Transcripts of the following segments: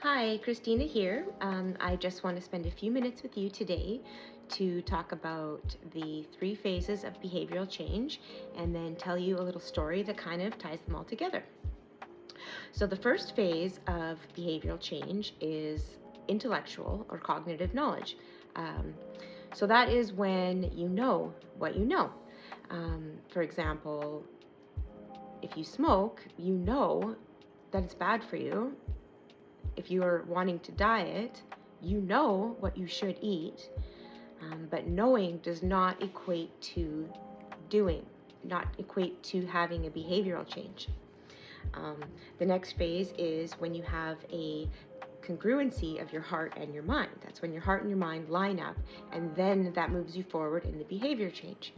Hi, Christina here. I just want to spend a few minutes with you today to talk about the three phases of behavioral change and then tell you a little story that kind of ties them all together. So, the first phase of behavioral change is intellectual or cognitive knowledge. Um, so, that is when you know what you know. For example, if you smoke, you know that it's bad for you. If you are wanting to diet, you know what you should eat, but knowing does not equate to doing, not equate to having a behavioral change. Um, the next phase is when you have a congruency of your heart and your mind. That's when your heart and your mind line up, and then that moves you forward in the behavior change.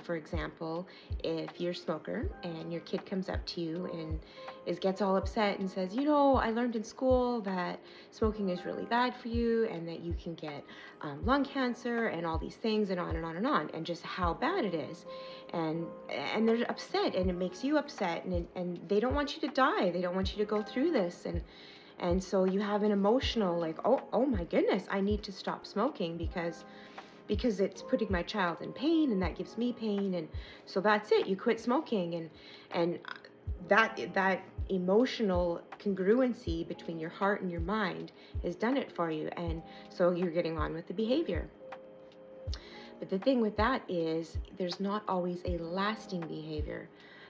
For example, if you're a smoker and your kid comes up to you and gets all upset and says, I learned in school that smoking is really bad for you and that you can get lung cancer and all these things and on and on and on, and just how bad it is. And they're upset, and it makes you upset, and they don't want you to die. They don't want you to go through this. And so you have an emotional, like, oh my goodness, I need to stop smoking because it's putting my child in pain, and that gives me pain. And so that's it, you quit smoking. And that emotional congruency between your heart and your mind has done it for you, and so you're getting on with the behavior. But the thing with that is there's not always a lasting behavior.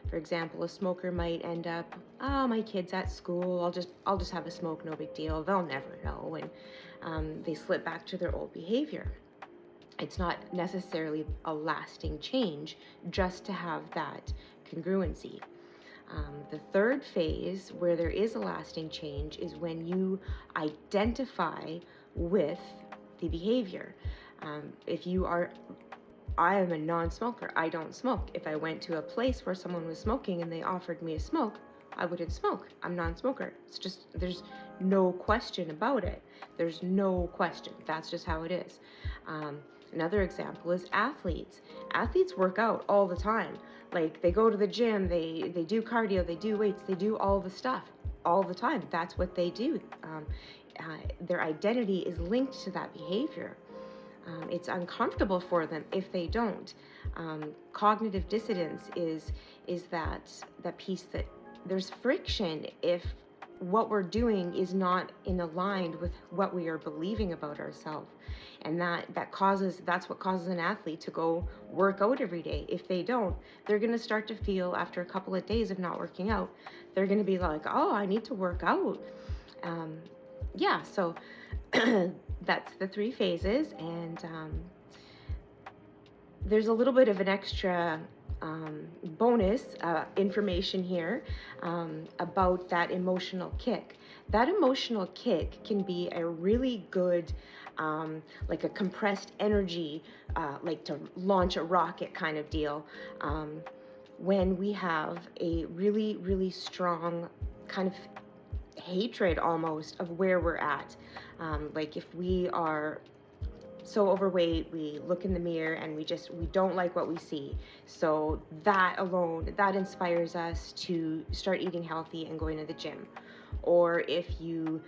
For example, a smoker might end up, oh, my kid's at school, I'll just have a smoke, no big deal, they'll never know, and they slip back to their old behavior. It's not necessarily a lasting change just to have that congruency. The third phase, where there is a lasting change, is when you identify with the behavior. I am a non-smoker. I don't smoke. If I went to a place where someone was smoking and they offered me a smoke, I wouldn't smoke. I'm non-smoker. It's just, there's no question about it. There's no question. That's just how it is. Another example is athletes. Athletes work out all the time. Like, they go to the gym, they do cardio, they do weights, they do all the stuff all the time. That's what they do. Their identity is linked to that behavior. It's uncomfortable for them if they don't. Cognitive dissonance is that piece that there's friction if what we're doing is not in aligned with what we are believing about ourselves. And that's what causes an athlete to go work out every day. If they don't, they're going to start to feel, after a couple of days of not working out, they're going to be like, oh, I need to work out. So that's the three phases. And there's a little bit of an extra bonus information here about that emotional kick. That emotional kick can be a really good, like a compressed energy, like to launch a rocket kind of deal, when we have a really, really strong kind of hatred almost of where we're at. Like, if we are so overweight, we look in the mirror and we don't like what we see. So that alone, that inspires us to start eating healthy and going to the gym. Or if you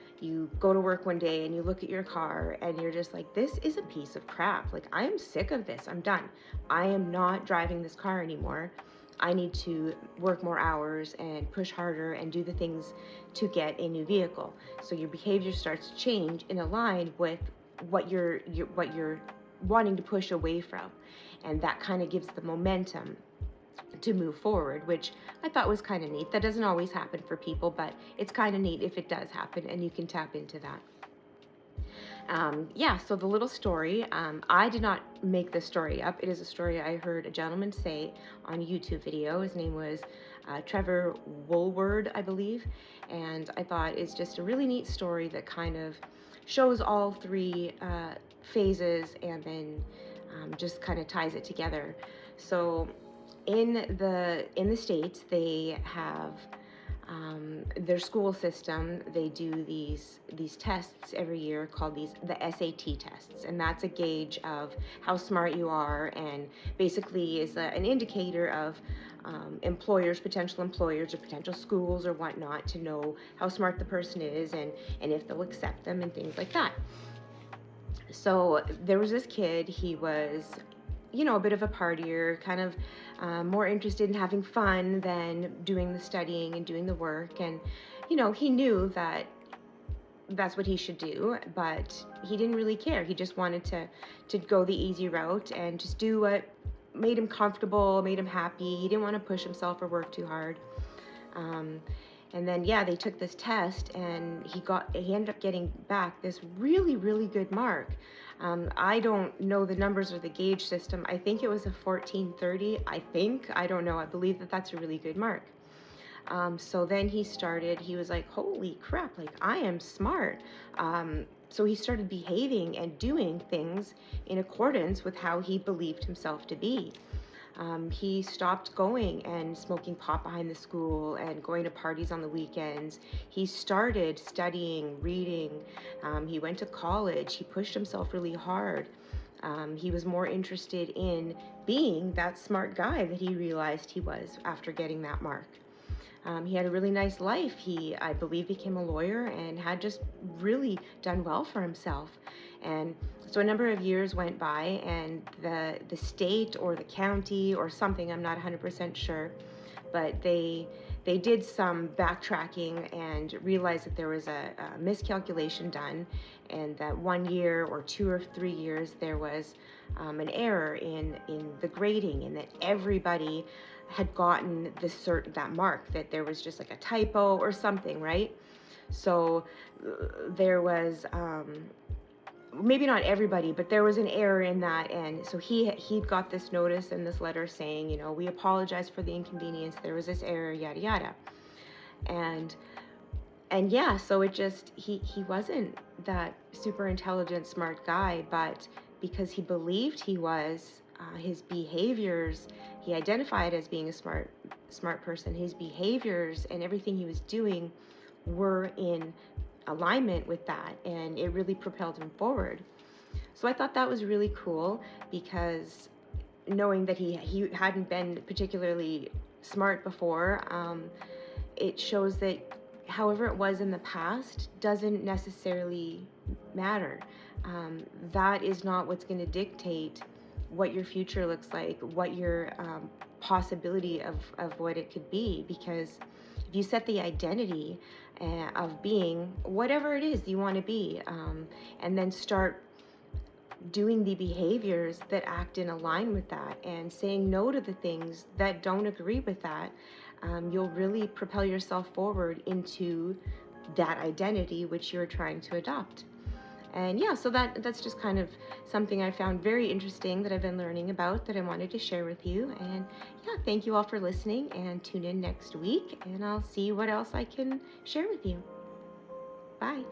go to work one day and you look at your car and you're just like, this is a piece of crap. Like, I am sick of this. I'm done. I am not driving this car anymore. I need to work more hours and push harder and do the things to get a new vehicle. So your behavior starts to change in a line with what you're wanting to push away from, and that kind of gives the momentum to move forward, which I thought was kind of neat. That doesn't always happen for people, but it's kind of neat if it does happen, and you can tap into that. So the little story, I did not make this story up. It is a story I heard a gentleman say on a YouTube video. His name was Trevor Woolward, I believe, and I thought it's just a really neat story that kind of shows all three phases, and then just kind of ties it together. So in the States, they have their school system. They do these tests every year called the SAT tests, and that's a gauge of how smart you are, and basically is an indicator of employers, potential employers, or potential schools or whatnot to know how smart the person is and if they'll accept them and things like that. So there was this kid, he was, a bit of a partier, kind of more interested in having fun than doing the studying and doing the work. And, he knew that that's what he should do, but he didn't really care. He just wanted to go the easy route and just do what made him comfortable, made him happy. He didn't want to push himself or work too hard. And then, they took this test, and he ended up getting back this really, really good mark. I don't know the numbers or the gauge system. I think it was a 1430. I don't know. I believe that that's a really good mark. So then he was like, holy crap, like, I am smart. So he started behaving and doing things in accordance with how he believed himself to be. He stopped going and smoking pot behind the school and going to parties on the weekends. He started studying, reading. He went to college. He pushed himself really hard. He was more interested in being that smart guy that he realized he was after getting that mark. He had a really nice life. He, I believe, became a lawyer and had just really done well for himself. And so a number of years went by, and the state or the county or something, I'm not 100% sure, but they did some backtracking and realized that there was a miscalculation done, and that 1 year or 2 or 3 years there was an error in the grading, and that everybody had gotten that mark, that there was just like a typo or something, right? So there was maybe not everybody, but there was an error in that. And so he got this notice and this letter saying, we apologize for the inconvenience. There was this error, yada, yada. And so it just, he wasn't that super intelligent, smart guy, but because he believed he was, his behaviors, he identified as being a smart person. His behaviors and everything he was doing were in alignment with that, and it really propelled him forward. So I thought that was really cool, because knowing that he hadn't been particularly smart before, it shows that however it was in the past doesn't necessarily matter. That is not what's going to dictate what your future looks like, what your possibility of what it could be. Because if you set the identity of being whatever it is you want to be, and then start doing the behaviors that act in line with that, and saying no to the things that don't agree with that, you'll really propel yourself forward into that identity which you're trying to adopt. And so that's just kind of something I found very interesting that I've been learning about, that I wanted to share with you. And thank you all for listening, and tune in next week, and I'll see what else I can share with you. Bye.